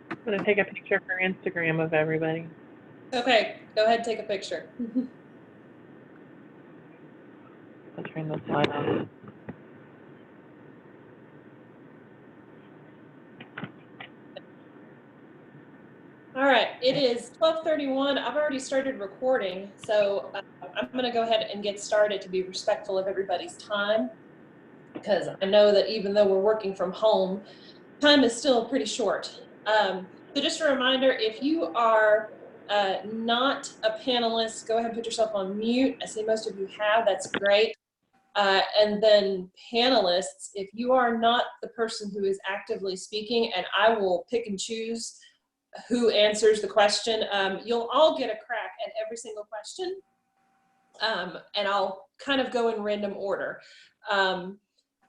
I'm going to take a picture for Instagram of everybody. Okay, go ahead and take a picture. I'll turn the slide on. All right, it is 12:31. I've already started recording, so I'm going to go ahead and get started to be respectful of everybody's time, because I know that even though we're working from home, time is still pretty short. So just a reminder, if you are not a panelist, go ahead and put yourself on mute. I see most of you have, that's great. And then panelists, if you are not the person who is actively speaking, and I will pick and choose who answers the question, you'll all get a crack at every single question. And I'll kind of go in random order.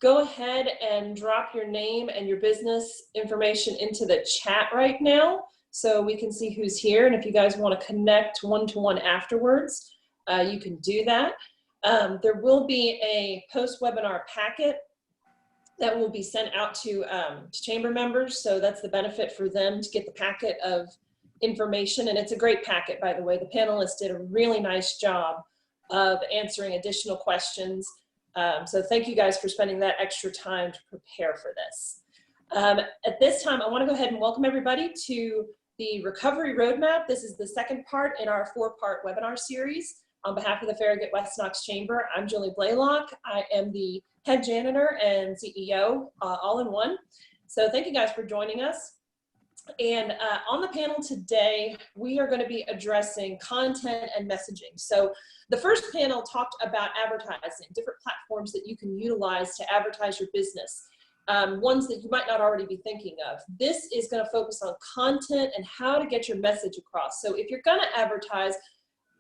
Go ahead and drop your name and your business information into the chat right now so we can see who's here. And if you guys want to connect one-to-one afterwards, you can do that. There will be a post-webinar packet that will be sent out to chamber members. So that's the benefit for them to get the packet of information. And it's a great packet, by the way. The panelists did a really nice job of answering additional questions. So thank you guys for spending that extra time to prepare for this. At this time, I want to go ahead and welcome everybody to the Recovery Roadmap. This is the second part in our 4-part webinar series. On behalf of the Farragut West Knox Chamber, I'm Julie Blaylock. I am the head janitor and CEO, all in one. So thank you guys for joining us. And on the panel today, we are going to be addressing content and messaging. So the first panel talked about advertising, different platforms that you can utilize to advertise your business, ones that you might not already be thinking of. This is going to focus on content and how to get your message across. So if you're going to advertise,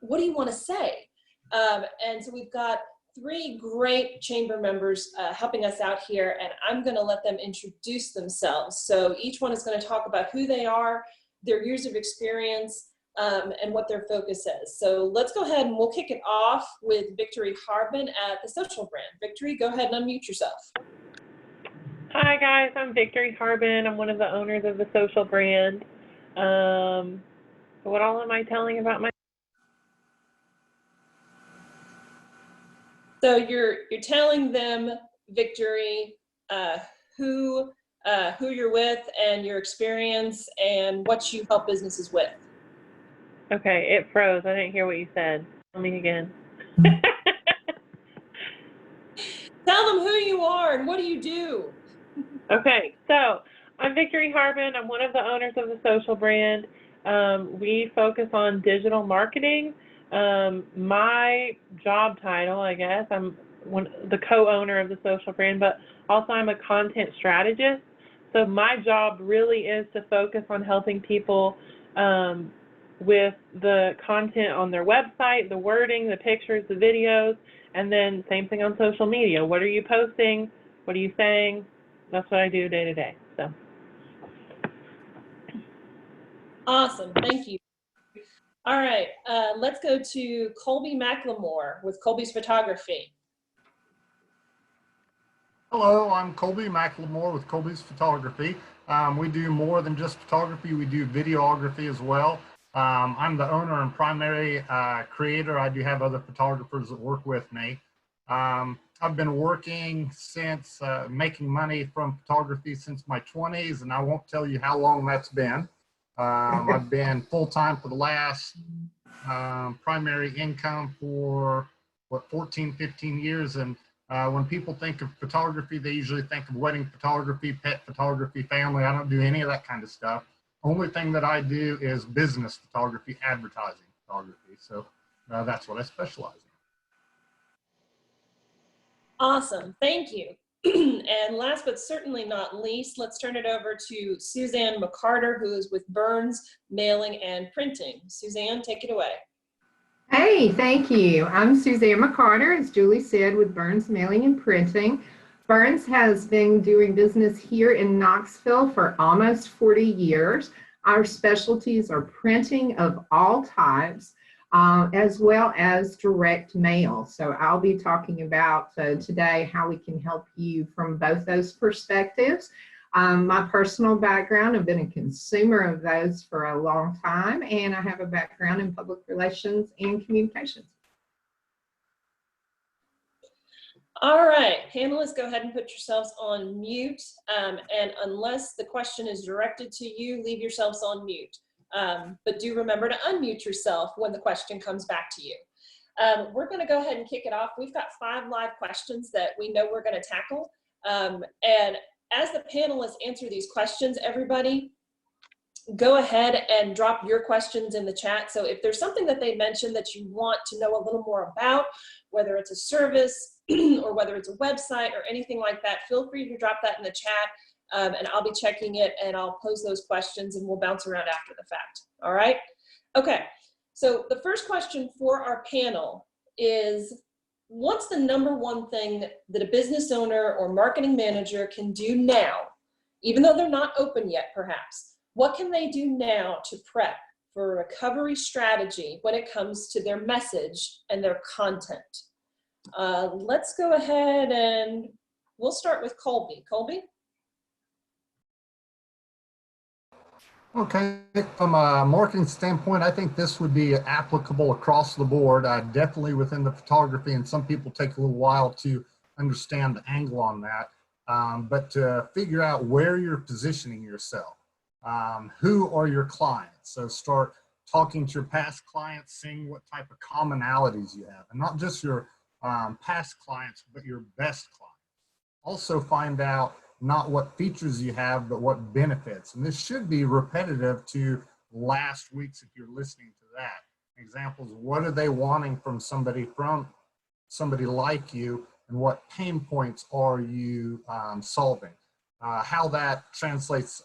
what do you want to say? And so we've got 3 great chamber members helping us out here, and I'm going to let them introduce themselves. So each one is going to talk about who they are, their years of experience, and what their focus is. So let's go ahead and we'll kick it off with Victory Harbin at The Social Brand. Victory, go ahead and unmute yourself. Hi guys, I'm Victory Harbin. I'm one of the owners of The Social Brand. What all am I telling about my? So you're telling them, Victory, who you're with and your experience and what you help businesses with. Okay, it froze. I didn't hear what you said. Tell me again. Tell them who you are and what do you do. Okay, so I'm Victory Harbin. I'm one of the owners of The Social Brand. We focus on digital marketing. My job title, I guess, I'm the co-owner of The Social Brand, but also I'm a content strategist. So my job really is to focus on helping people with the content on their website, the wording, the pictures, the videos, and then same thing on social media. What are you posting? What are you saying? That's what I do day to day. So. Awesome, thank you. All right, let's go to Colby McLemore with Colby's Photography. Hello, I'm Colby McLemore with Colby's Photography. We do more than just photography, we do videography as well. I'm the owner and primary creator. I do have other photographers that work with me. I've been working since making money from photography since my 20s, and I won't tell you how long that's been. I've been full-time for the last primary income for, what, 14, 15 years. And when people think of photography, they usually think of wedding photography, pet photography, family. I don't do any of that kind of stuff. Only thing that I do is business photography, advertising photography. So that's what I specialize in. Awesome, thank you. And last but certainly not least, let's turn it over to Suzanne McCarter, who is with Burns Mailing and Printing. Suzanne, take it away. Hey, thank you. I'm Suzanne McCarter, as Julie said, with Burns Mailing and Printing. Burns has been doing business here in Knoxville for almost 40 years. Our specialties are printing of all types, as well as direct mail. So I'll be talking about today how we can help you from both those perspectives. My personal background, I've been a consumer of those for a long time, and I have a background in public relations and communications. All right, panelists, go ahead and put yourselves on mute. And unless the question is directed to you, leave yourselves on mute. But do remember to unmute yourself when the question comes back to you. We're going to go ahead and kick it off. We've got 5 live questions that we know we're going to tackle. And as the panelists answer these questions, everybody, go ahead and drop your questions in the chat. So if there's something that they mentioned that you want to know a little more about, whether it's a service or whether it's a website or anything like that, feel free to drop that in the chat, and I'll be checking it and I'll pose those questions and we'll bounce around after the fact. All right? Okay, so the first question for our panel is, what's the #1 thing that a business owner or marketing manager can do now, even though they're not open yet perhaps? What can they do now to prep for a recovery strategy when it comes to their message and their content? Let's go ahead and we'll start with Colby. Colby? Okay, from a marketing standpoint, I think this would be applicable across the board, definitely within the photography, and some people take a little while to understand the angle on that. But to figure out where you're positioning yourself, who are your clients? So start talking to your past clients, seeing what type of commonalities you have, and not just your past clients, but your best clients. Also find out not what features you have, but what benefits. And this should be repetitive to last week's if you're listening to that. Examples, what are they wanting from somebody like you, and what pain points are you solving? How that translates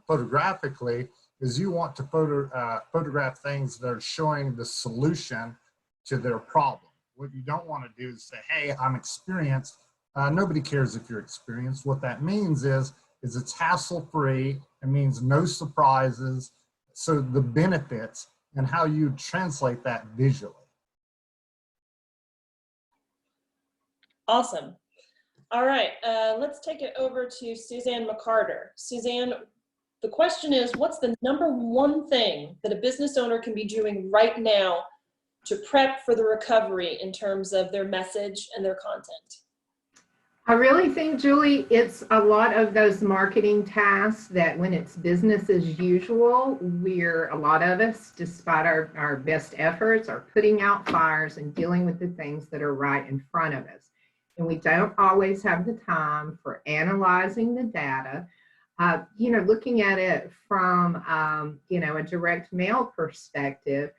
photographically is you want to photograph things that are showing the solution to their problem. What you don't want to do is say, hey, I'm experienced. Nobody cares if you're experienced. What that means is it's hassle-free. It means no surprises. So the benefits and how you translate that visually. Awesome. All right, let's take it over to Suzanne McCarter. Suzanne, the question is, what's the #1 thing that a business owner can be doing right now to prep for the recovery in terms of their message and their content? I really think, Julie, it's a lot of those marketing tasks that when it's business as usual, a lot of us, despite our best efforts, are putting out fires and dealing with the things that are right in front of us. And we don't always have the time for analyzing the data. Looking at it from, a direct mail perspective,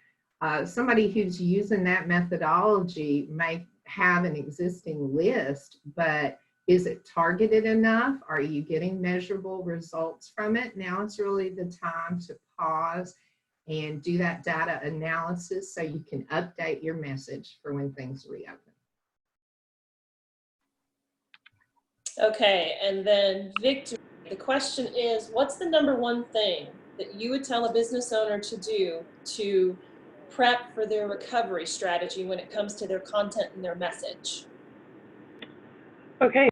somebody who's using that methodology may have an existing list, but is it targeted enough? Are you getting measurable results from it? Now it's really the time to pause and do that data analysis so you can update your message for when things reopen. Okay, and then Victor, the question is, what's the #1 thing that you would tell a business owner to do to prep for their recovery strategy when it comes to their content and their message? Okay.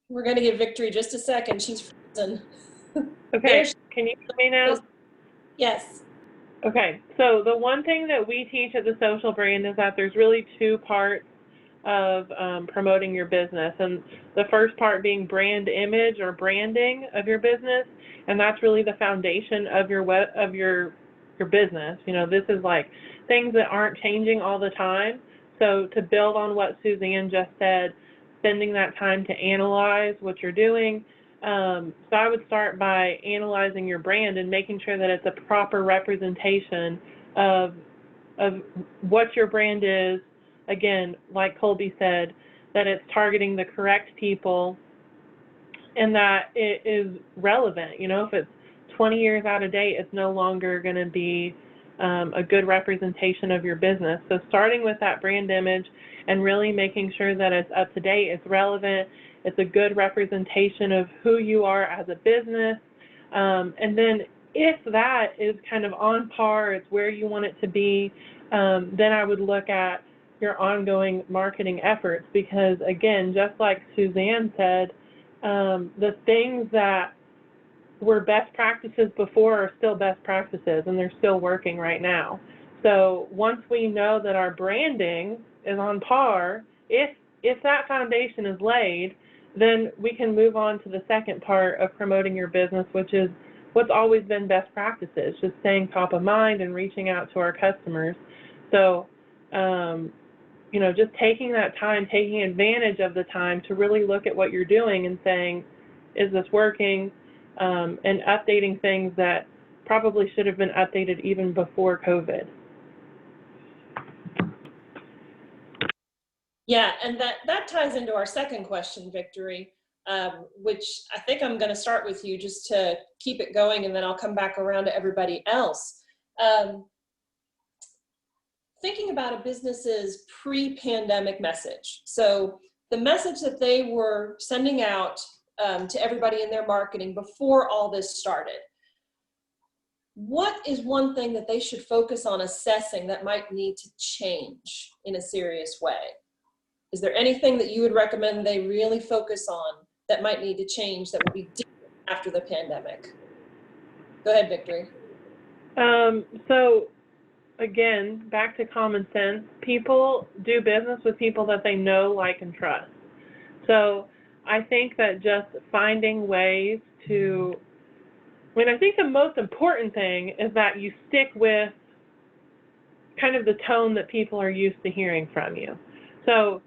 We're going to give Victory just a second. She's frozen. Okay, can you hear me now? Yes. Okay, so the one thing that we teach at the Social Brand is that there's really 2 parts of promoting your business, and the first part being brand image or branding of your business, and that's really the foundation of your business. This is like things that aren't changing all the time. So to build on what Suzanne just said, spending that time to analyze what you're doing. So I would start by analyzing your brand and making sure that it's a proper representation of what your brand is. Again, like Colby said, that it's targeting the correct people and that it is relevant. If it's 20 years out of date, it's no longer going to be a good representation of your business. So starting with that brand image and really making sure that it's up to date, it's relevant, it's a good representation of who you are as a business, And then if that is kind of on par, it's where you want it to be, then I would look at your ongoing marketing efforts, because again, just like Suzanne said, the things that were best practices before are still best practices, and they're still working right now. So once we know that our branding is on par, if that foundation is laid, then we can move on to the second part of promoting your business, which is what's always been best practices, just staying top of mind and reaching out to our customers. So, you know, just taking that time, taking advantage of the time to really look at what you're doing and saying, is this working? And updating things that probably should have been updated even before COVID. Yeah, and that ties into our second question, Victory, which I think I'm going to start with you just to keep it going, and then I'll come back around to everybody else. Thinking about a business's pre-pandemic message. So the message that they were sending out to everybody in their marketing before all this started. What is one thing that they should focus on assessing that might need to change in a serious way? Is there anything that you would recommend they really focus on that might need to change that would be different after the pandemic? Go ahead, Victory. So again, back to common sense. People do business with people that they know, like, and trust. So I think that just finding ways to, I think the most important thing is that you stick with kind of the tone that people are used to hearing from you. So,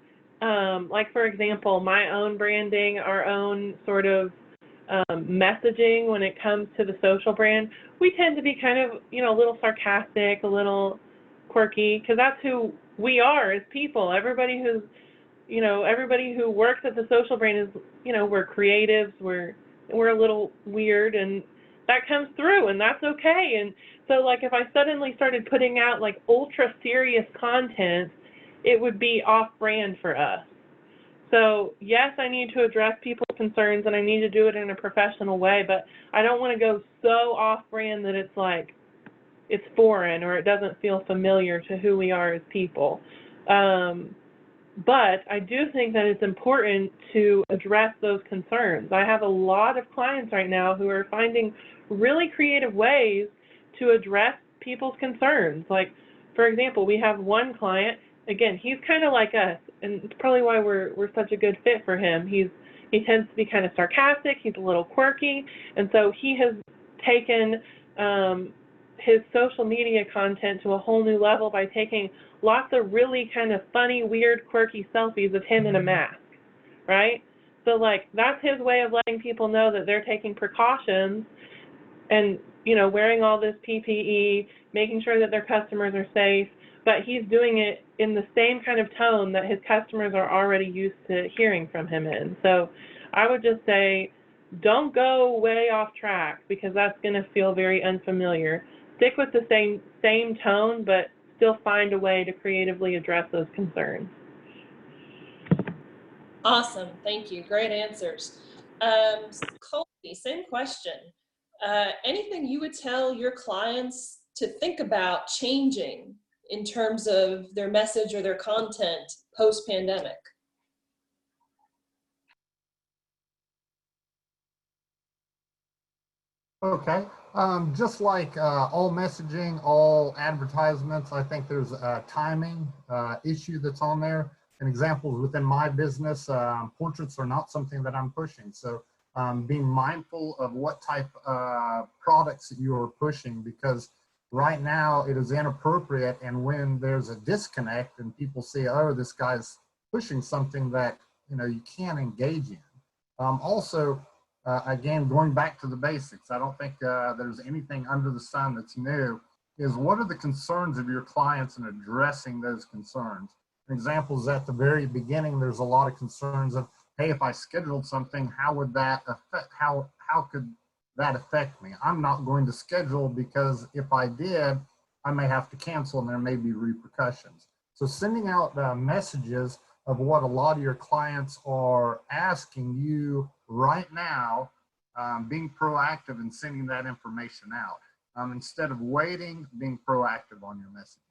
like, for example, my own branding, our own sort of messaging when it comes to the social brand, we tend to be kind of, you know, a little sarcastic, a little quirky, because that's who we are as people. Everybody who works at the social brand is, you know, we're creatives, we're a little weird, and that comes through, and that's okay. And so, like, if I suddenly started putting out, like, ultra serious content, it would be off-brand for us. So, yes, I need to address people's concerns, and I need to do it in a professional way, but I don't want to go so off-brand that it's like it's foreign or it doesn't feel familiar to who we are as people. But I do think that it's important to address those concerns. I have a lot of clients right now who are finding really creative ways to address people's concerns. Like, for example, we have one client, again, he's kind of like us, and it's probably why we're such a good fit for him. He tends to be kind of sarcastic, he's a little quirky, and so he has taken his social media content to a whole new level by taking lots of really kind of funny, weird, quirky selfies of him in a mask, right? So, like, that's his way of letting people know that they're taking precautions and, you know, wearing all this PPE, making sure that their customers are safe, but he's doing it in the same kind of tone that his customers are already used to hearing from him in. So I would just say, don't go way off track, because that's going to feel very unfamiliar. Stick with the same tone, but still find a way to creatively address those concerns. Awesome, thank you, great answers. Colby, same question. Anything you would tell your clients to think about changing in terms of their message or their content post-pandemic? Okay. Just like all messaging, all advertisements, I think there's a timing issue that's on there. And examples within my business, portraits are not something that I'm pushing. So being mindful of what type of products that you are pushing, because right now it is inappropriate. And when there's a disconnect and people say, oh, this guy's pushing something that, you know, you can't engage in. Also, again, going back to the basics, I don't think there's anything under the sun that's new, is what are the concerns of your clients and addressing those concerns. An example is at the very beginning, there's a lot of concerns of, hey, if I scheduled something, how would that affect, how could that affect me? I'm not going to schedule because if I did, I may have to cancel and there may be repercussions. So sending out messages of what a lot of your clients are asking you right now, being proactive and sending that information out. Instead of waiting, being proactive on your message.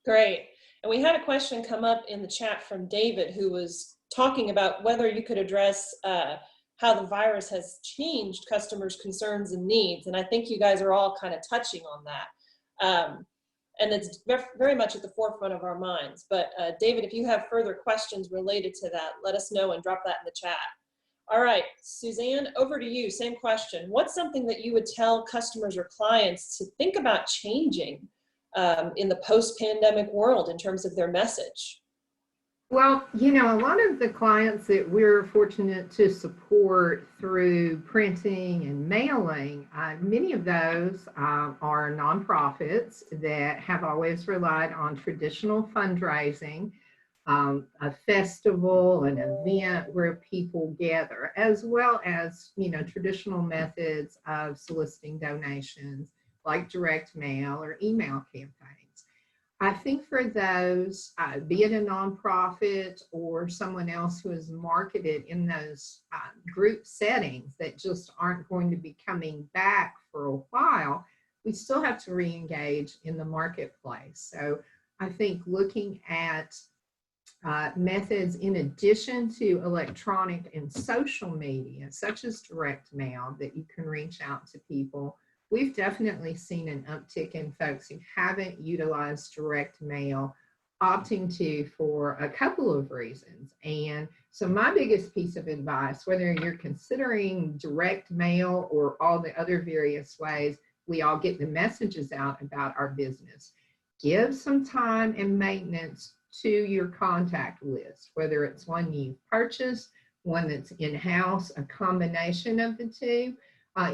Great. And we had a question come up in the chat from David, who was talking about whether you could address how the virus has changed customers' concerns and needs. And I think you guys are all kind of touching on that. And it's very much at the forefront of our minds. But David, if you have further questions related to that, let us know and drop that in the chat. All right, Suzanne, over to you. Same question. What's something that you would tell customers or clients to think about changing in the post-pandemic world in terms of their message? Well, you know, a lot of the clients that we're fortunate to support through printing and mailing, many of those are nonprofits that have always relied on traditional fundraising, a festival, an event where people gather, as well as, you know, traditional methods of soliciting donations like direct mail or email campaigns. I think for those, be it a nonprofit or someone else who is marketed in those group settings that just aren't going to be coming back for a while, we still have to re-engage in the marketplace. So I think looking at methods in addition to electronic and social media, such as direct mail, that you can reach out to people. We've definitely seen an uptick in folks who haven't utilized direct mail opting to for a couple of reasons. And so my biggest piece of advice, whether you're considering direct mail or all the other various ways we all get the messages out about our business, give some time and maintenance to your contact list, whether it's one you've purchased, one that's in-house, a combination of the two.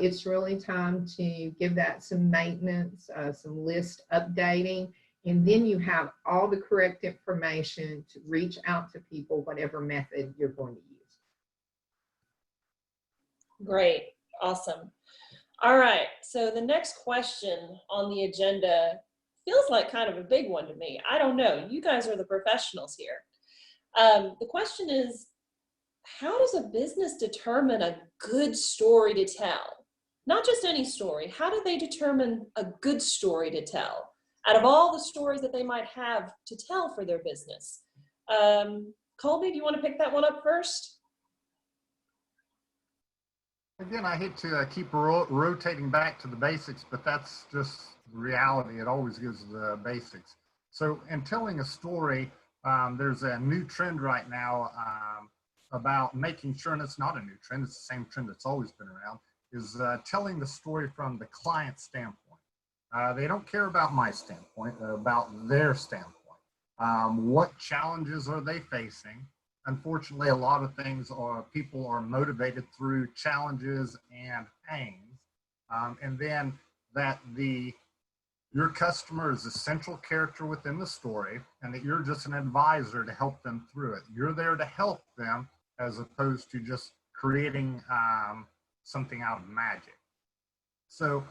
It's really time to give that some maintenance, some list updating, and then you have all the correct information to reach out to people, whatever method you're going to use. Great, awesome. All right, so the next question on the agenda feels like kind of a big one to me. I don't know, you guys are the professionals here. The question is, how does a business determine a good story to tell? Not just any story, how do they determine a good story to tell out of all the stories that they might have to tell for their business? Colby, do you want to pick that one up first? Again, I hate to keep rotating back to the basics, but that's just reality. It always gives the basics. So in telling a story, there's a new trend right now about making sure, and it's not a new trend, it's the same trend that's always been around, is telling the story from the client standpoint. They don't care about my standpoint, about their standpoint. What challenges are they facing? Unfortunately, a lot of things are, people are motivated through challenges and pains. And then that your customer is a central character within the story, and that you're just an advisor to help them through it. You're there to help them as opposed to just creating something out of magic. So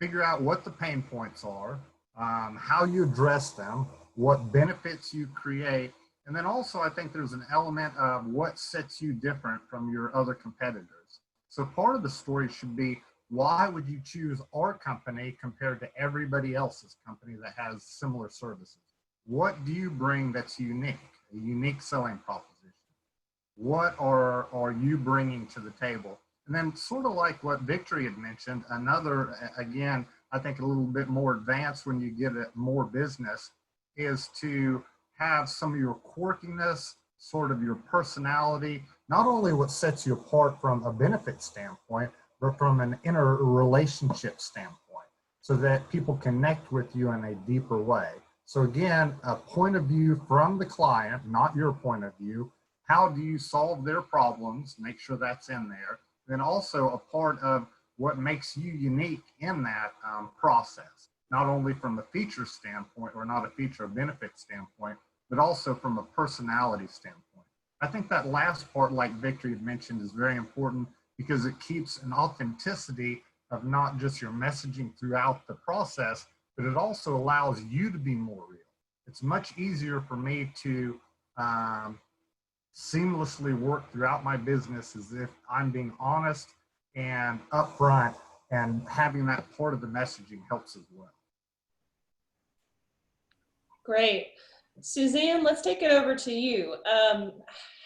figure out what the pain points are, how you address them, what benefits you create, and then also I think there's an element of what sets you different from your other competitors. So part of the story should be, why would you choose our company compared to everybody else's company that has similar services? What do you bring that's unique, a unique selling proposition? What are you bringing to the table? And then sort of like what Victory had mentioned, another, again, I think a little bit more advanced when you get more business, is to have some of your quirkiness, sort of your personality, not only what sets you apart from a benefit standpoint, but from an inner relationship standpoint, so that people connect with you in a deeper way. So again, a point of view from the client, not your point of view. How do you solve their problems? Make sure that's in there. Then also a part of what makes you unique in that process, not only from a feature standpoint, or not a feature or benefit standpoint, but also from a personality standpoint. I think that last part, like Victory had mentioned, is very important, because it keeps an authenticity of not just your messaging throughout the process, but it also allows you to be more real. It's much easier for me to seamlessly work throughout my business as if I'm being honest and upfront, and having that part of the messaging helps as well. Great. Suzanne, let's take it over to you.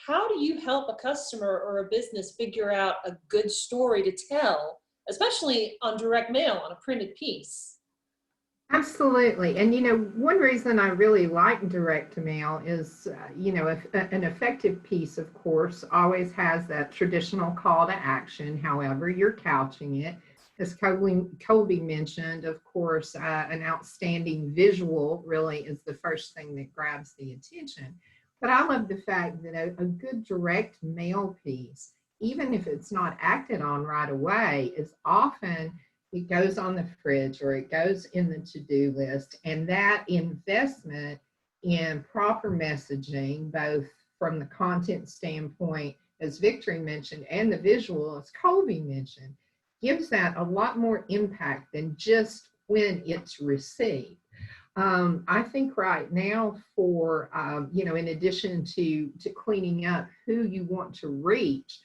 How do you help a customer or a business figure out a good story to tell, especially on direct mail on a printed piece? Absolutely. And, one reason I really like direct mail is, an effective piece, of course, always has that traditional call to action. However, you're couching it. As Colby mentioned, of course, an outstanding visual really is the first thing that grabs the attention. But I love the fact that a good direct mail piece, even if it's not acted on right away, is often it goes on the fridge or it goes in the to-do list. And that investment in proper messaging, both from the content standpoint, as Victory mentioned, and the visual, as Colby mentioned, gives that a lot more impact than just when it's received. I think right now for, in addition to cleaning up who you want to reach,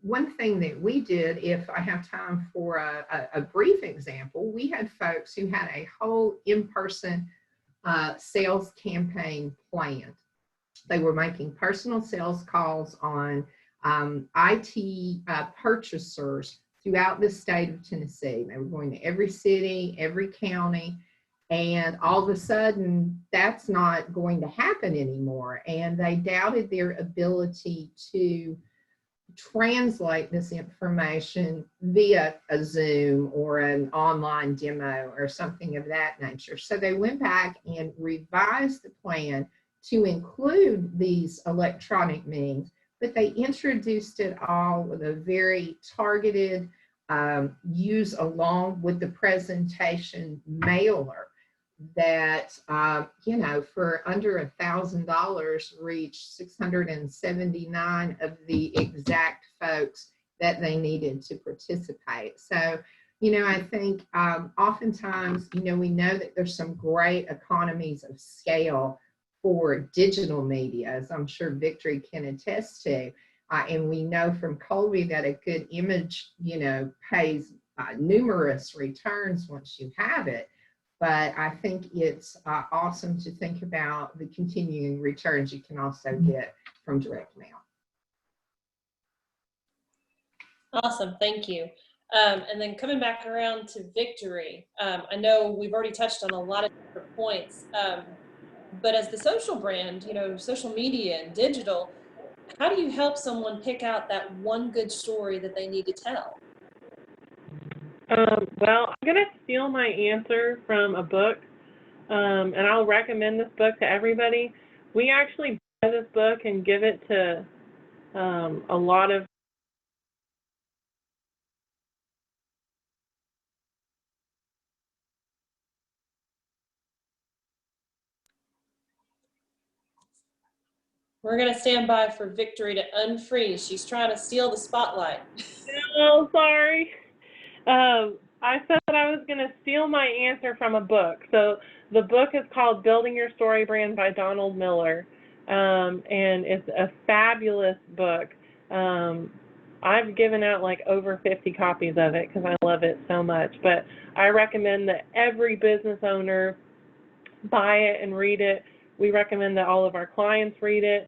one thing that we did, if I have time for a brief example, we had folks who had a whole in-person sales campaign planned. They were making personal sales calls on IT purchasers throughout the state of Tennessee. They were going to every city, every county, and all of a sudden that's not going to happen anymore. And they doubted their ability to translate this information via a Zoom or an online demo or something of that nature. So they went back and revised the plan to include these electronic means, but they introduced it all with a very targeted use along with the presentation mailer that, for under $1,000 reached 679 of the exact folks that they needed to participate. So, I think oftentimes, we know that there's some great economies of scale for digital media, as I'm sure Victory can attest to. And we know from Colby that a good image, pays numerous returns once you have it. But I think it's awesome to think about the continuing returns you can also get from direct mail. Awesome, thank you. And then coming back around to Victory, I know we've already touched on a lot of different points, but as the social brand, social media and digital, how do you help someone pick out that one good story that they need to tell? Well, I'm going to steal my answer from a book, and I'll recommend this book to everybody. We actually buy this book and give it to a lot of We're going to stand by for Victory to unfreeze. She's trying to steal the spotlight. Oh, sorry. I said that I was going to steal my answer from a book. So the book is called Building Your Story Brand by Donald Miller, and it's a fabulous book. I've given out like over 50 copies of it because I love it so much. But I recommend that every business owner buy it and read it. We recommend that all of our clients read it.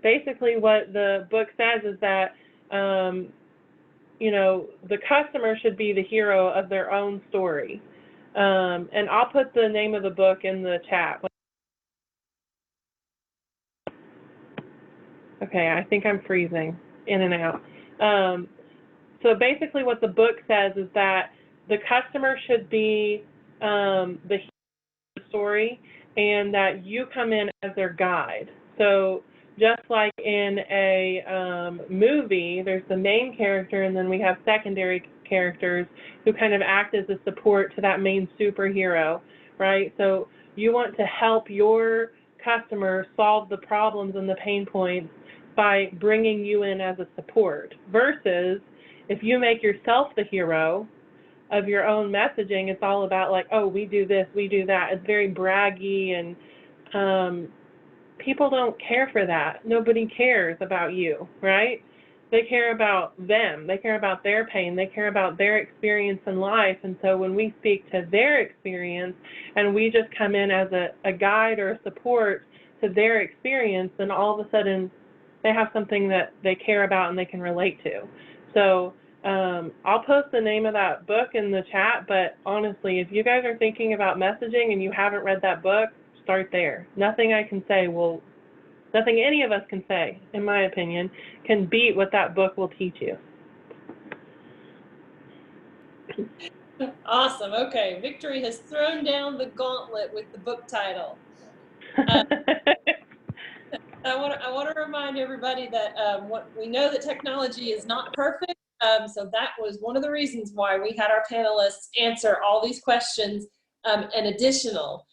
Basically, what the book says is that, the customer should be the hero of their own story. And I'll put the name of the book in the chat. Okay, I think I'm freezing in and out. So basically what the book says is that the customer should be the hero of the story, and that you come in as their guide. So just like in a movie, there's the main character, and then we have secondary characters who kind of act as a support to that main superhero, right? So you want to help your customer solve the problems and the pain points by bringing you in as a support, versus if you make yourself the hero, of your own messaging, it's all about like, oh, we do this, we do that. It's very braggy, and people don't care for that. Nobody cares about you, right? They care about them. They care about their pain. They care about their experience in life. And so when we speak to their experience and we just come in as a guide or a support to their experience, then all of a sudden they have something that they care about and they can relate to. So I'll post the name of that book in the chat, but honestly, if you guys are thinking about messaging and you haven't read that book, start there. Nothing any of us can say, in my opinion, can beat what that book will teach you. Awesome. Okay. Victory has thrown down the gauntlet with the book title. I want to remind everybody that we know that technology is not perfect. So that was one of the reasons why we had our panelists answer all these questions and additional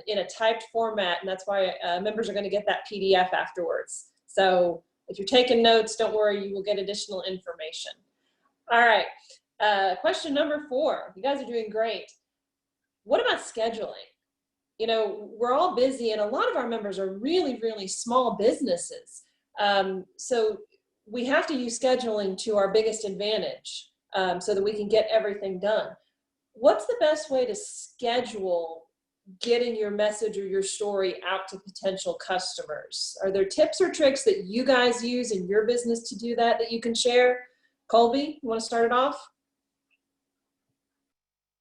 in a typed format. And that's why members are going to get that PDF afterwards. So if you're taking notes, don't worry, you will get additional information. All right. Question number 4. You guys are doing great. What about scheduling? You know, we're all busy, and a lot of our members are really, really small businesses. So we have to use scheduling to our biggest advantage so that we can get everything done. What's the best way to schedule getting your message or your story out to potential customers? Are there tips or tricks that you guys use in your business to do that you can share? Colby, you want to start it off?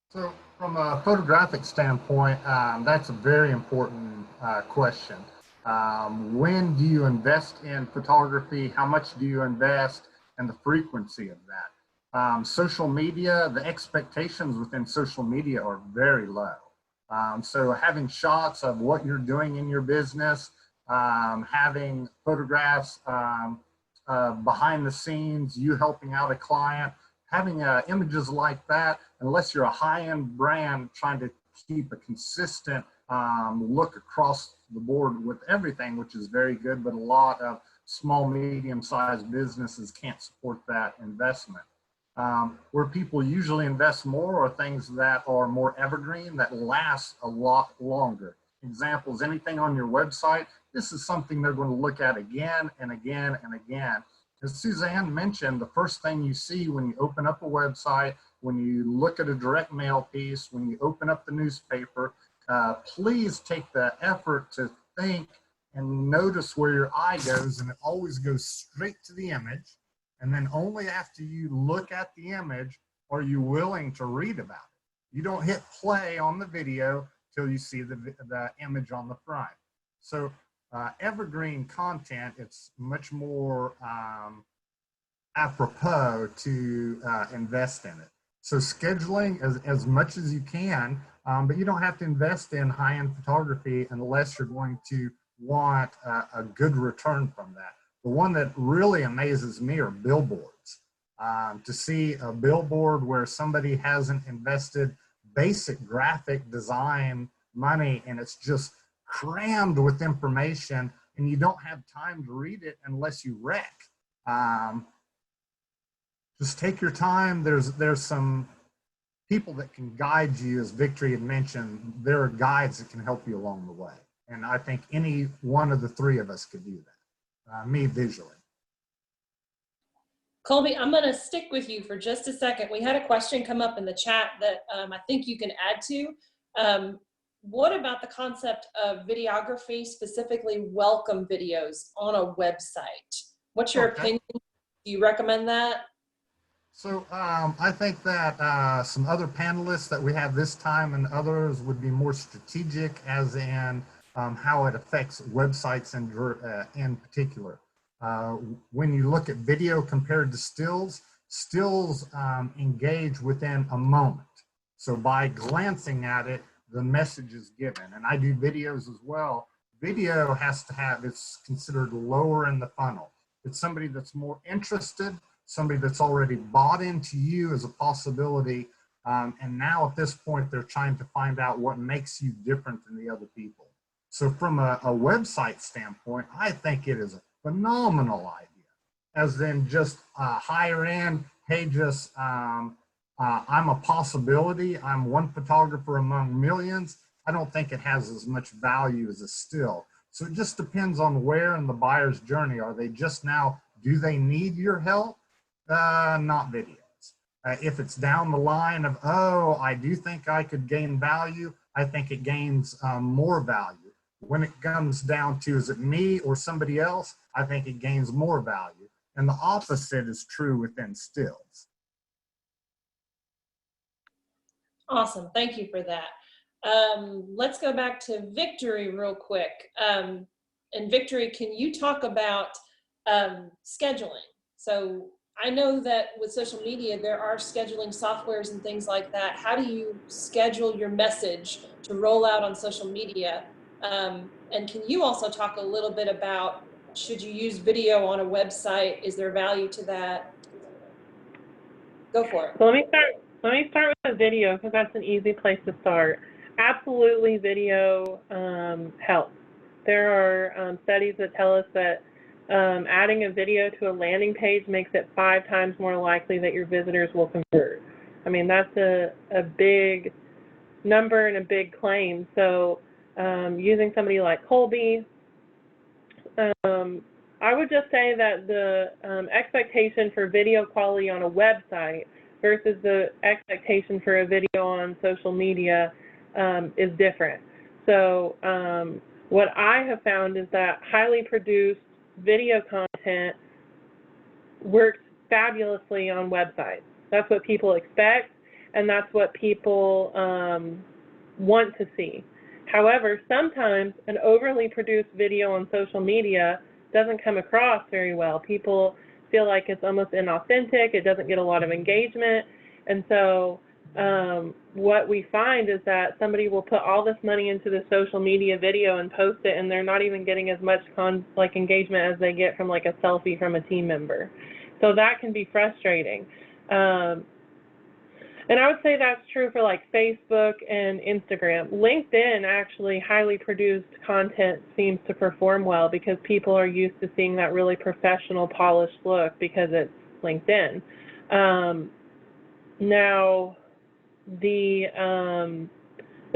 So from a photographic standpoint, that's a very important question. When do you invest in photography? How much do you invest? And the frequency of that. Social media, the expectations within social media are very low. So having shots of what you're doing in your business, having photographs behind the scenes, you helping out a client, having images like that, unless you're a high-end brand trying to keep a consistent look across the board with everything, which is very good, but a lot of small, medium-sized businesses can't support that investment. Where people usually invest more are things that are more evergreen, that last a lot longer. Examples, anything on your website, this is something they're going to look at again and again and again. As Suzanne mentioned, the first thing you see when you open up a website, when you look at a direct mail piece, when you open up the newspaper, please take the effort to think and notice where your eye goes, and it always goes straight to the image. And then only after you look at the image are you willing to read about it. You don't hit play on the video till you see the image on the front. So evergreen content, it's much more apropos to invest in it. So scheduling as much as you can, but you don't have to invest in high-end photography unless you're going to want a good return from that. The one that really amazes me are billboards. To see a billboard where somebody hasn't invested basic graphic design money and it's just crammed with information and you don't have time to read it unless you wreck. Just take your time. There's some people that can guide you, as Victory had mentioned. There are guides that can help you along the way. And I think any one of the three of us could do that, me visually. Colby, I'm going to stick with you for just a second. We had a question come up in the chat that I think you can add to. What about the concept of videography, specifically welcome videos on a website? What's your opinion? Do you recommend that? So I think that some other panelists that we have this time and others would be more strategic, as in how it affects websites in particular. When you look at video compared to stills, stills engage within a moment. So by glancing at it, the message is given. And I do videos as well. Video has to have, it's considered lower in the funnel. It's somebody that's more interested, somebody that's already bought into you as a possibility. And now at this point, they're trying to find out what makes you different than the other people. So from a website standpoint, I think it is a phenomenal idea, as in just higher end, hey, just I'm a possibility. I'm one photographer among millions. I don't think it has as much value as a still. So it just depends on where in the buyer's journey. Are they just now, do they need your help? Not videos. If it's down the line of, oh, I do think I could gain value, I think it gains more value. When it comes down to, is it me or somebody else? I think it gains more value. And the opposite is true within stills. Awesome, thank you for that. Let's go back to Victory real quick. And Victory, can you talk about scheduling? So I know that with social media, there are scheduling softwares and things like that. How do you schedule your message to roll out on social media? And can you also talk a little bit about, should you use video on a website? Is there value to that? Go for it. So let me start with the video, because that's an easy place to start. Absolutely, video helps. There are studies that tell us that adding a video to a landing page makes it 5 times more likely that your visitors will convert. I mean, that's a big number and a big claim. So using somebody like Kolbe, I would just say that the expectation for video quality on a website versus the expectation for a video on social media is different. So what I have found is that highly produced video content works fabulously on websites. That's what people expect, and that's what people want to see. However, sometimes an overly produced video on social media doesn't come across very well. People feel like it's almost inauthentic, it doesn't get a lot of engagement, and so what we find is that somebody will put all this money into the social media video and post it, and they're not even getting as much engagement as they get from like a selfie from a team member. So that can be frustrating. And I would say that's true for like Facebook and Instagram. LinkedIn, actually, highly produced content seems to perform well because people are used to seeing that really professional, polished look because it's LinkedIn. Now, the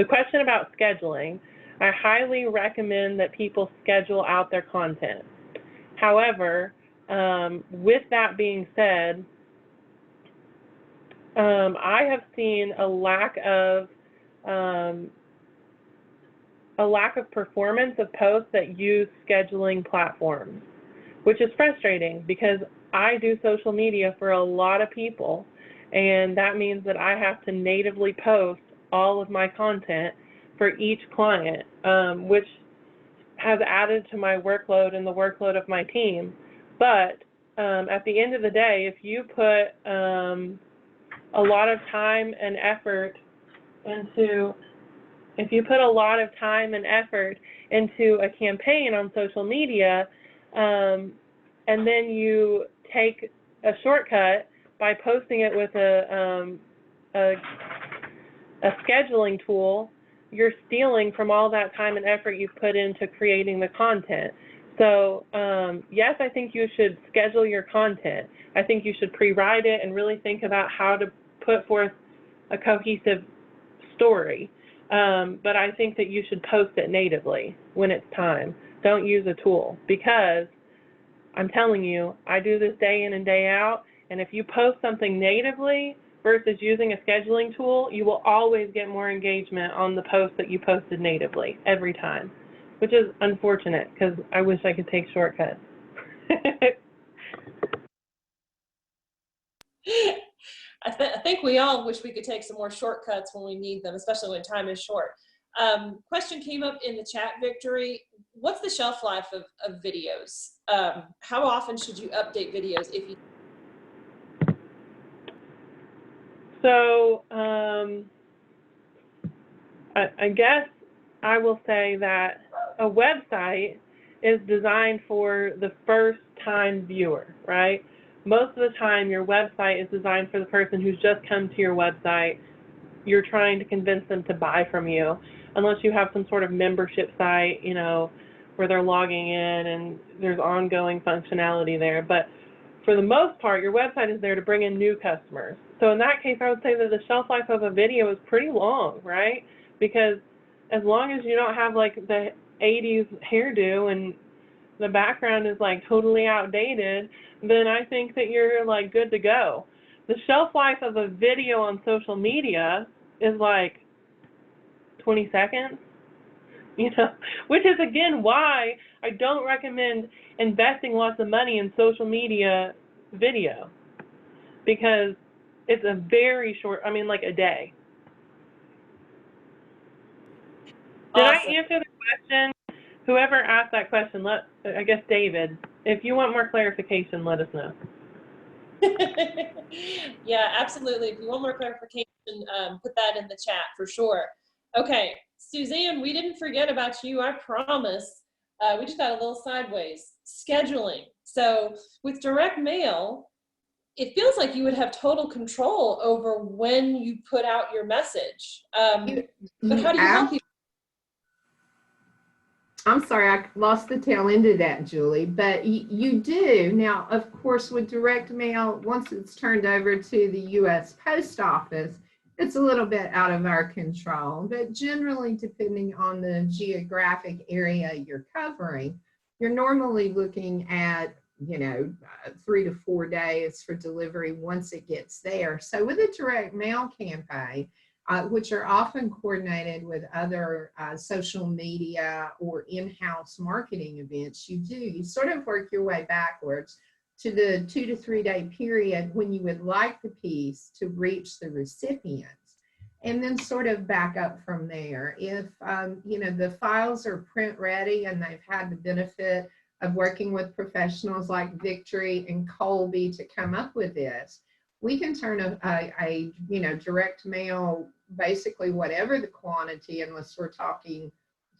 question about scheduling, I highly recommend that people schedule out their content. However, with that being said, I have seen a lack of performance of posts that use scheduling platforms, which is frustrating because I do social media for a lot of people, and that means that I have to natively post all of my content for each client, which has added to my workload and the workload of my team. But at the end of the day, if you put a lot of time and effort into a campaign on social media, and then you take a shortcut by posting it with a scheduling tool, you're stealing from all that time and effort you've put into creating the content. So yes, I think you should schedule your content. I think you should pre-write it and really think about how to put forth a cohesive story. But I think that you should post it natively when it's time. Don't use a tool, because I'm telling you, I do this day in and day out, and if you post something natively versus using a scheduling tool, you will always get more engagement on the post that you posted natively every time, which is unfortunate because I wish I could take shortcuts. I think we all wish we could take some more shortcuts when we need them, especially when time is short. Question came up in the chat, Victory. What's the shelf life of videos? How often should you update videos if you? So I guess I will say that a website is designed for the first-time viewer, right? Most of the time, your website is designed for the person who's just come to your website. You're trying to convince them to buy from you, unless you have some sort of membership site, you know, where they're logging in and there's ongoing functionality there. But for the most part, your website is there to bring in new customers. So in that case, I would say that the shelf life of a video is pretty long, right? Because as long as you don't have like the 80s hairdo and the background is like totally outdated, then I think that you're like good to go. The shelf life of a video on social media is like 20 seconds, you know, which is again why I don't recommend investing lots of money in social media video, because it's a very short, I mean like a day. Did I Awesome. answer the question? Whoever asked that question, I guess David, if you want more clarification, let us know. Yeah, absolutely. If you want more clarification, put that in the chat for sure. Okay, Suzanne, we didn't forget about you, I promise. We just got a little sideways. Scheduling. So with direct mail, it feels like you would have total control over when you put out your message. But how do you help people? I'm sorry, I lost the tail end of that, Julie, but you do. Now, of course, with direct mail, once it's turned over to the U.S. Post Office, it's a little bit out of our control, but generally, depending on the geographic area you're covering, you're normally looking at, 3 to 4 days for delivery once it gets there. So with a direct mail campaign, which are often coordinated with other social media or in-house marketing events, you sort of work your way backwards to the 2 to 3 day period when you would like the piece to reach the recipients, and then sort of back up from there. If the files are print ready and they've had the benefit of working with professionals like Victory and Colby to come up with this, we can turn a direct mail, basically whatever the quantity, unless we're talking,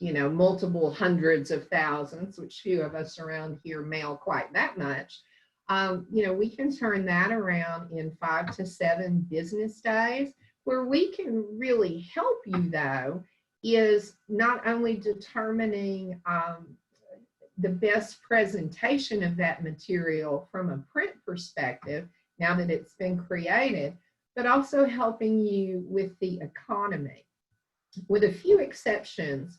multiple hundreds of thousands, which few of us around here mail quite that much. We can turn that around in 5 to 7 business days. Where we can really help you, though, is not only determining the best presentation of that material from a print perspective, now that it's been created, but also helping you with the economy. With a few exceptions,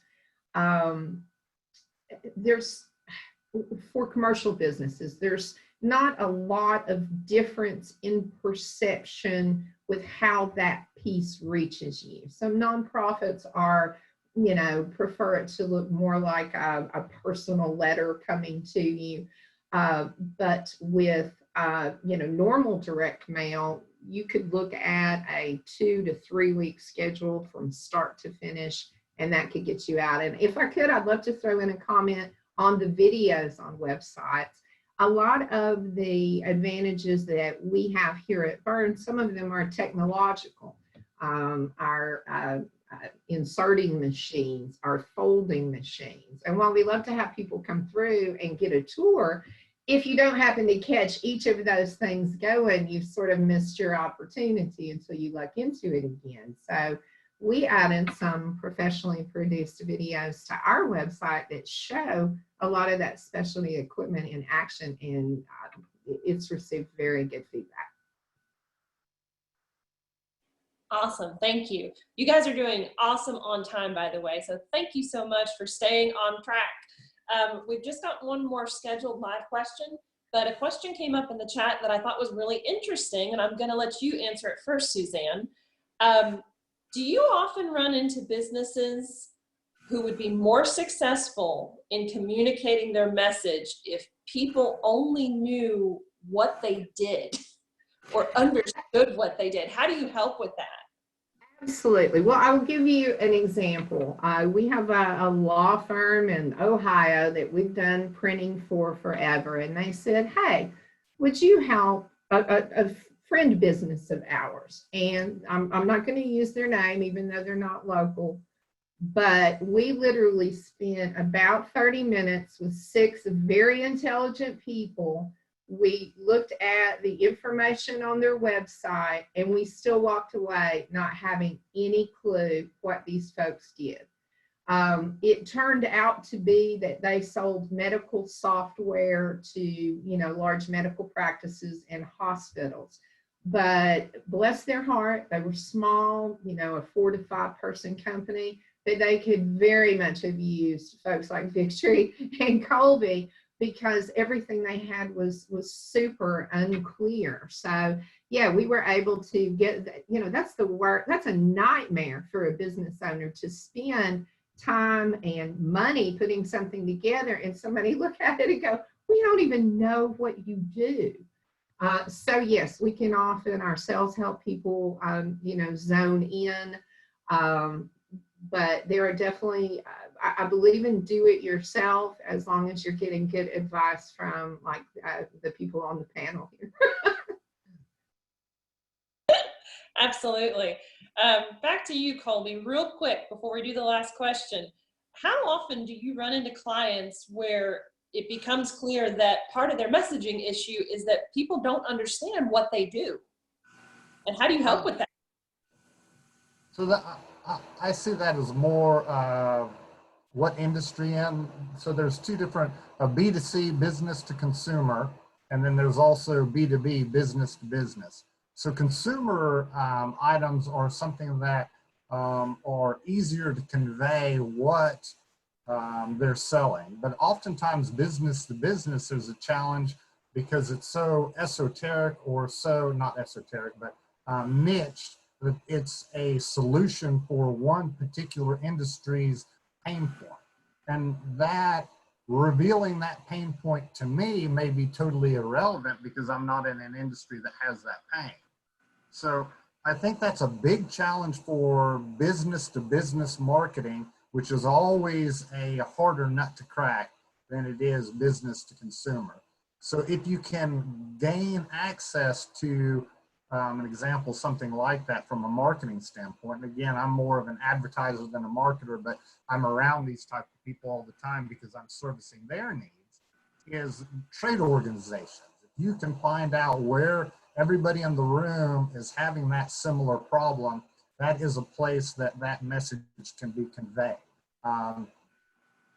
for commercial businesses, there's not a lot of difference in perception with how that piece reaches you. Some nonprofits prefer it to look more like a personal letter coming to you. But with normal direct mail, you could look at a 2 to 3 week schedule from start to finish, and that could get you out. And if I could, I'd love to throw in a comment on the videos on websites. A lot of the advantages that we have here at Burns, some of them are technological. Our inserting machines, our folding machines. And while we love to have people come through and get a tour, if you don't happen to catch each of those things going, you've sort of missed your opportunity until you look into it again. So we added some professionally produced videos to our website that show a lot of that specialty equipment in action, and it's received very good feedback. Awesome, thank you. You guys are doing awesome on time, by the way, so thank you so much for staying on track. We've just got one more scheduled live question, but a question came up in the chat that I thought was really interesting, and I'm gonna let you answer it first, Suzanne. Do you often run into businesses who would be more successful in communicating their message if people only knew what they did or understood what they did? How do you help with that? Absolutely. Well, I will give you an example. We have a law firm in Ohio that we've done printing for forever, and they said, hey, would you help a friend business of ours? And I'm not going to use their name, even though they're not local, but we literally spent about 30 minutes with 6 very intelligent people. We looked at the information on their website, and we still walked away not having any clue what these folks did. It turned out to be that they sold medical software to, large medical practices and hospitals. But bless their heart, they were small, a 4 to 5 person company, but they could very much have used folks like Victory and Colby, because everything they had was super unclear. So yeah, we were able to get, that's the work. That's a nightmare for a business owner, to spend time and money putting something together and somebody look at it and go, we don't even know what you do. So yes, we can often ourselves help people, zone in. But there are definitely, I believe in do it yourself, as long as you're getting good advice from like the people on the panel here. Absolutely. Back to you, Colby, real quick before we do the last question. How often do you run into clients where it becomes clear that part of their messaging issue is that people don't understand what they do? And how do you help with that? So that I see that as more what industry in. So there's two different, B2C, business to consumer, and then there's also B2B, business to business. So consumer items are something that are easier to convey what they're selling. But oftentimes business to business is a challenge because it's so esoteric, or so, not esoteric, but niche, that it's a solution for one particular industry's pain point. And that, revealing that pain point to me may be totally irrelevant because I'm not in an industry that has that pain. So I think that's a big challenge for business to business marketing, which is always a harder nut to crack than it is business to consumer. So if you can gain access to an example, something like that from a marketing standpoint, and again, I'm more of an advertiser than a marketer, but I'm around these type of people all the time because I'm servicing their needs, is trade organizations. If you can find out where everybody in the room is having that similar problem, that is a place that that message can be conveyed.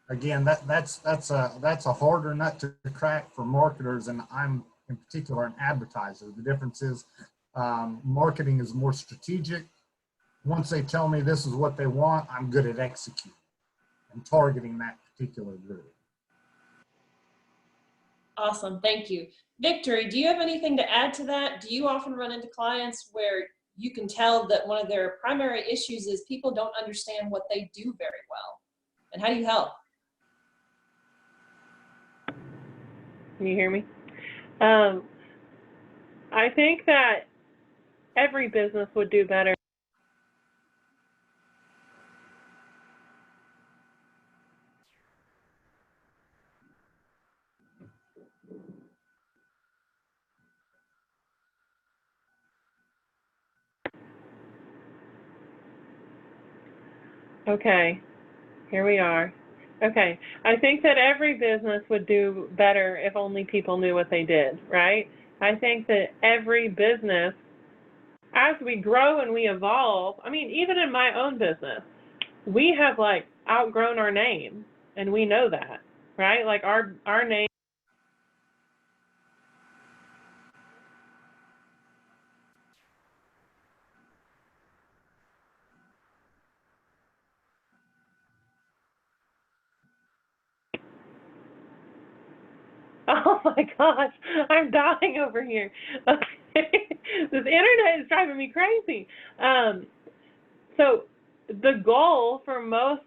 Again, that's a harder nut to crack for marketers, and I'm in particular an advertiser. The difference is marketing is more strategic. Once they tell me this is what they want, I'm good at executing and targeting that particular group. Awesome, thank you. Victory, do you have anything to add to that? Do you often run into clients where you can tell that one of their primary issues is people don't understand what they do very well? And how do you help? Can you hear me? I think that every business would do better. Okay, here we are. Okay, I think that every business would do better if only people knew what they did, right? I think that every business, as we grow and we evolve, I mean, even in my own business, we have like outgrown our name, and we know that, right? Like our name. Oh my gosh, I'm dying over here. Okay. This internet is driving me crazy. So the goal for most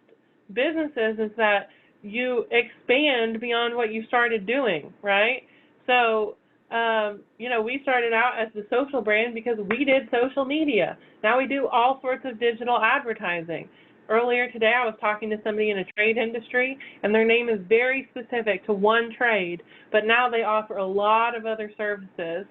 businesses is that you expand beyond what you started doing, right? So, we started out as the social brand because we did social media. Now we do all sorts of digital advertising. Earlier today, I was talking to somebody in a trade industry, and their name is very specific to one trade, but now they offer a lot of other services.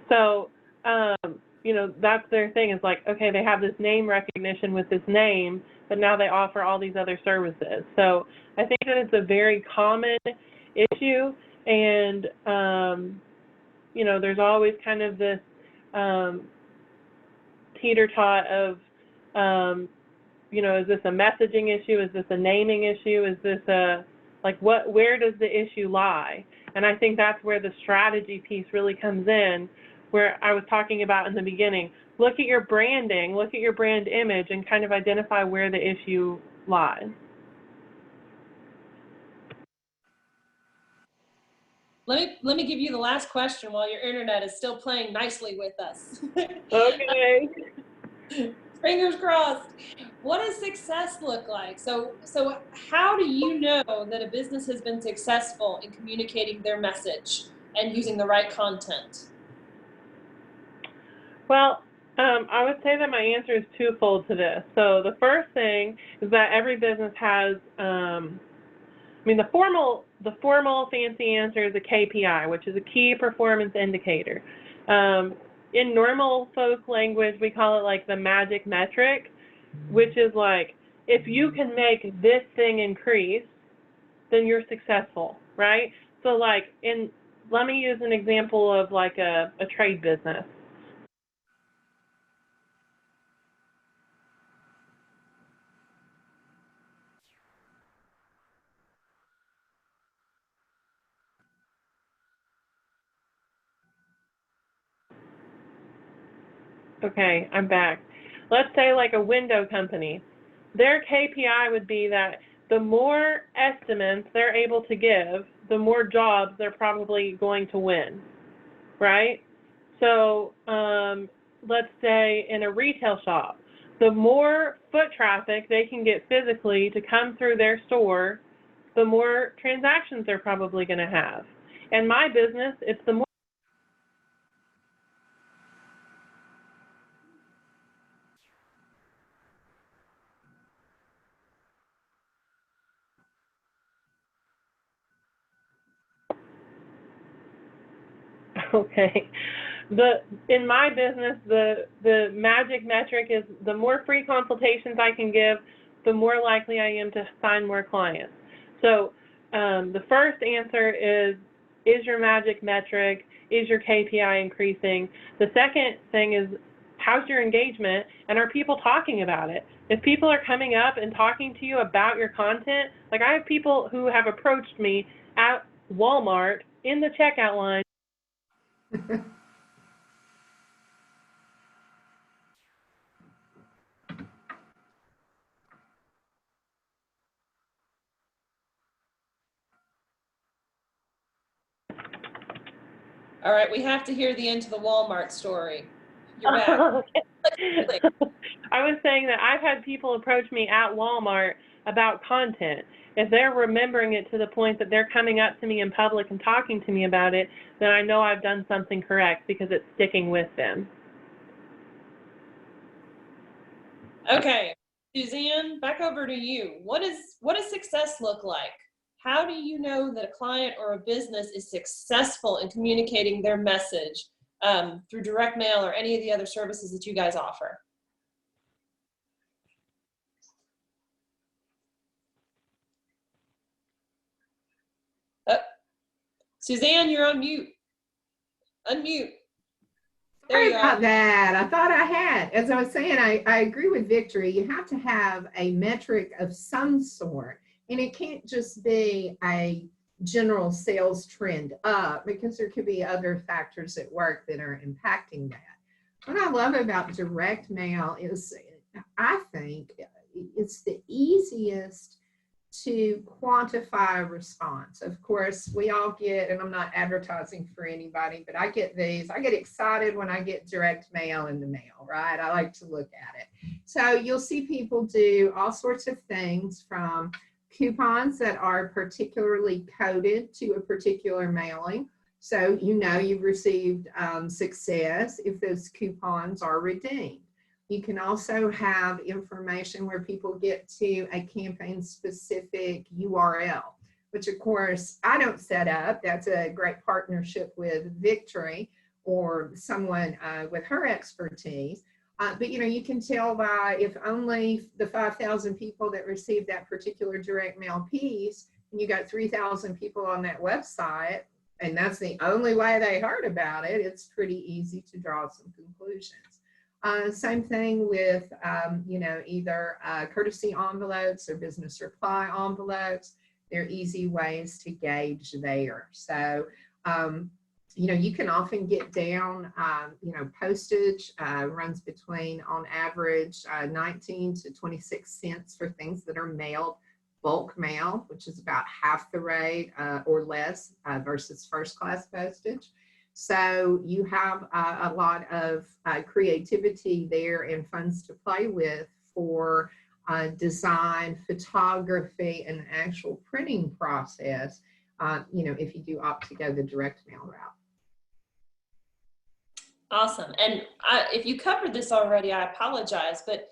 So, that's their thing. Is like, okay, they have this name recognition with this name, but now they offer all these other services. So I think that it's a very common issue, and, there's always kind of this teeter-tot of, you know, is this a messaging issue? Is this a naming issue? Is this a, like, where does the issue lie? And I think that's where the strategy piece really comes in, where I was talking about in the beginning. Look at your branding, look at your brand image, and kind of identify where the issue lies. Let me give you the last question while your internet is still playing nicely with us. Okay. Fingers crossed. What does success look like? So how do you know that a business has been successful in communicating their message and using the right content? Well, I would say that my answer is twofold to this. So the first thing is that every business has, the formal fancy answer is a KPI, which is a key performance indicator. In normal folk language, we call it like the magic metric, which is like, if you can make this thing increase, then you're successful, right? So like, let me use an example of like a trade business. Okay, I'm back. Let's say like a window company. Their KPI would be that the more estimates they're able to give, the more jobs they're probably going to win, right? So let's say in a retail shop, the more foot traffic they can get physically to come through their store, the more transactions they're probably going to have. In my business, it's the more okay. In my business, the magic metric is the more free consultations I can give, the more likely I am to sign more clients. So the first answer is your magic metric, is your KPI increasing? The second thing is, how's your engagement, and are people talking about it? If people are coming up and talking to you about your content, like I have people who have approached me at Walmart in the checkout line. All right, we have to hear the end to the Walmart story. You're back. I was saying that I've had people approach me at Walmart about content. If they're remembering it to the point that they're coming up to me in public and talking to me about it, then I know I've done something correct because it's sticking with them. Okay, Suzanne, back over to you. What does success look like? How do you know that a client or a business is successful in communicating their message through direct mail or any of the other services that you guys offer? Suzanne, you're on mute. Unmute. Sorry about that. I thought I had. As I was saying, I agree with Victory. You have to have a metric of some sort. And it can't just be a general sales trend up, because there could be other factors at work that are impacting that. What I love about direct mail is, I think, it's the easiest to quantify a response. Of course, we all get, and I'm not advertising for anybody, but I get these. I get excited when I get direct mail in the mail, right? I like to look at it. So you'll see people do all sorts of things, from coupons that are particularly coded to a particular mailing. So you know you've received success if those coupons are redeemed. You can also have information where people get to a campaign-specific URL, which of course I don't set up. That's a great partnership with Victory or someone with her expertise. But you can tell by, if only the 5,000 people that received that particular direct mail piece, and you got 3,000 people on that website, and that's the only way they heard about it, it's pretty easy to draw some conclusions. Same thing with, either courtesy envelopes or business reply envelopes. They're easy ways to gauge there. So, you can often get down, postage runs between, on average, 19 to 26 cents for things that are mailed bulk mail, which is about half the rate or less versus first class postage. So you have a lot of creativity there and funds to play with for design, photography, and the actual printing process, if you do opt to go the direct mail route. Awesome. And if you covered this already, I apologize, but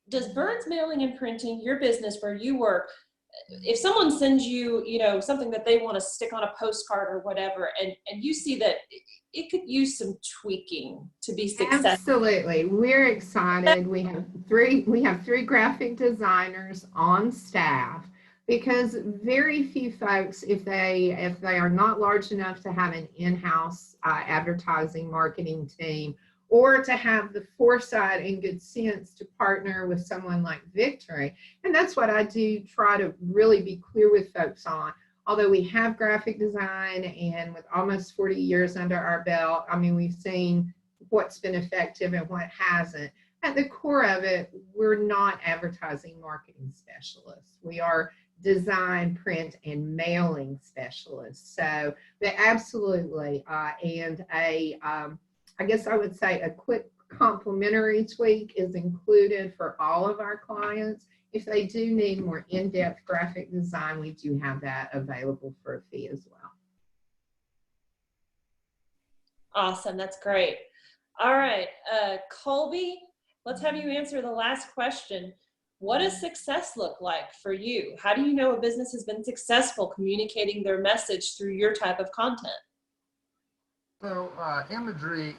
does Burns Mailing and Printing, your business where you work, if someone sends you, something that they want to stick on a postcard or whatever, and you see that it could use some tweaking to be successful? Absolutely. We're excited. We have three graphic designers on staff, because very few folks, if they are not large enough to have an in-house advertising marketing team, or to have the foresight and good sense to partner with someone like Victory. And that's what I do try to really be clear with folks on. Although we have graphic design, and with almost 40 years under our belt, I mean, we've seen what's been effective and what hasn't. At the core of it, we're not advertising marketing specialists. We are design, print, and mailing specialists. So they absolutely, and I guess I would say a quick complimentary tweak is included for all of our clients. If they do need more in-depth graphic design, we do have that available for a fee as well. Awesome, that's great. All right, Colby, let's have you answer the last question. What does success look like for you? How do you know a business has been successful communicating their message through your type of content? So imagery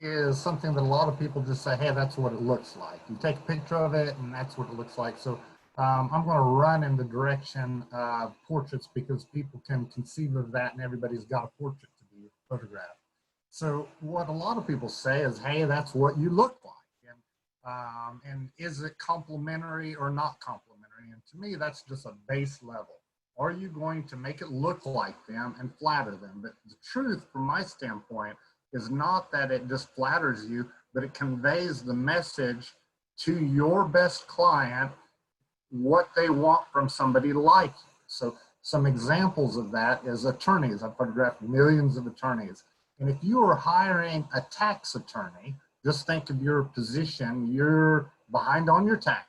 is something that a lot of people just say, hey, that's what it looks like. You take a picture of it and that's what it looks like. So I'm going to run in the direction of portraits, because people can conceive of that and everybody's got a portrait to be photographed. So what a lot of people say is, hey, that's what you look like. And is it complimentary or not complimentary? And to me, that's just a base level. Are you going to make it look like them and flatter them? But the truth, from my standpoint, is not that it just flatters you, but it conveys the message to your best client, what they want from somebody like you. So some examples of that is attorneys. I've photographed millions of attorneys. And if you are hiring a tax attorney, just think of your position. You're behind on your taxes.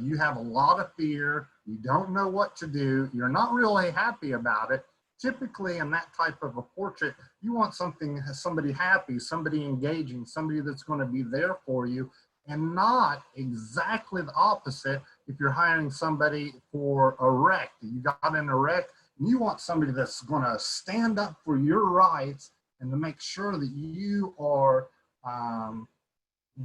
You have a lot of fear. You don't know what to do. You're not really happy about it. Typically, in that type of a portrait, you want somebody happy, somebody engaging, somebody that's going to be there for you, and not exactly the opposite. If you're hiring somebody for a wreck, you got in a wreck, and you want somebody that's going to stand up for your rights and to make sure that you are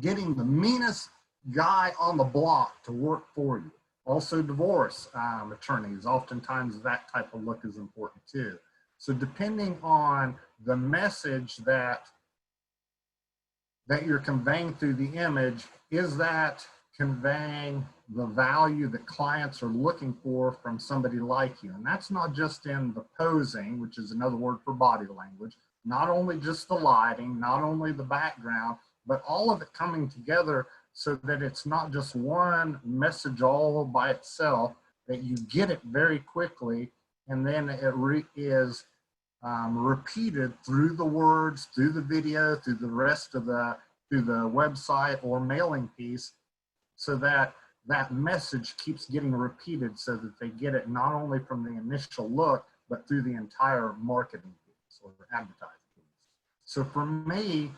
getting the meanest guy on the block to work for you. Also, divorce attorneys, oftentimes that type of look is important too. So depending on the message that you're conveying through the image, is that conveying the value that clients are looking for from somebody like you? And that's not just in the posing, which is another word for body language, not only just the lighting, not only the background, but all of it coming together so that it's not just one message all by itself, that you get it very quickly, and then it is repeated through the words, through the video, through the rest of through the website or mailing piece, so that that message keeps getting repeated, so that they get it not only from the initial look, but through the entire marketing piece or advertising piece. So for me,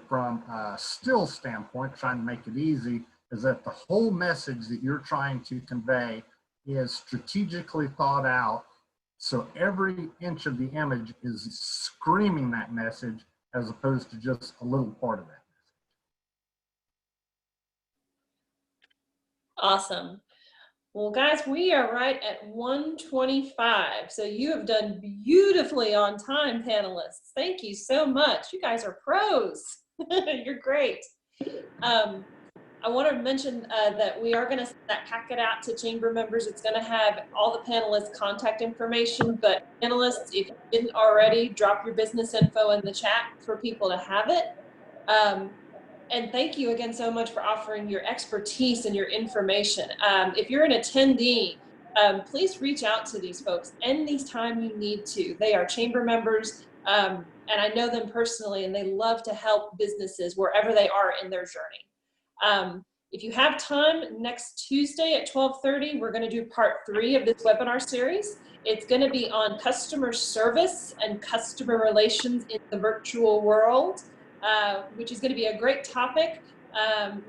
from a still standpoint, trying to make it easy, is that the whole message that you're trying to convey is strategically thought out. So every inch of the image is screaming that message, as opposed to just a little part of that message. Awesome. Well, guys, we are right at 1:25. So you have done beautifully on time, panelists. Thank you so much. You guys are pros. You're great. I want to mention that we are going to send that packet out to chamber members. It's going to have all the panelists' contact information, but panelists, if you didn't already, drop your business info in the chat for people to have it. And thank you again so much for offering your expertise and your information. If you're an attendee, please reach out to these folks anytime you need to. They are chamber members, and I know them personally, and they love to help businesses wherever they are in their journey. If you have time, next Tuesday at 12:30, we're going to do part 3 of this webinar series. It's going to be on customer service and customer relations in the virtual world, which is going to be a great topic.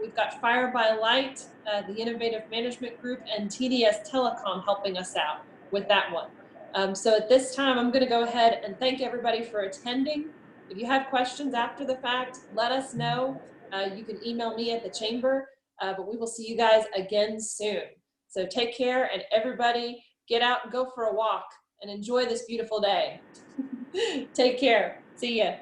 We've got Fire by Light, the Innovative Management Group, and TDS Telecom helping us out with that one. So at this time, I'm going to go ahead and thank everybody for attending. If you have questions after the fact, let us know. You can email me at the chamber, but we will see you guys again soon. So take care, and everybody get out and go for a walk and enjoy this beautiful day. Take care. See ya.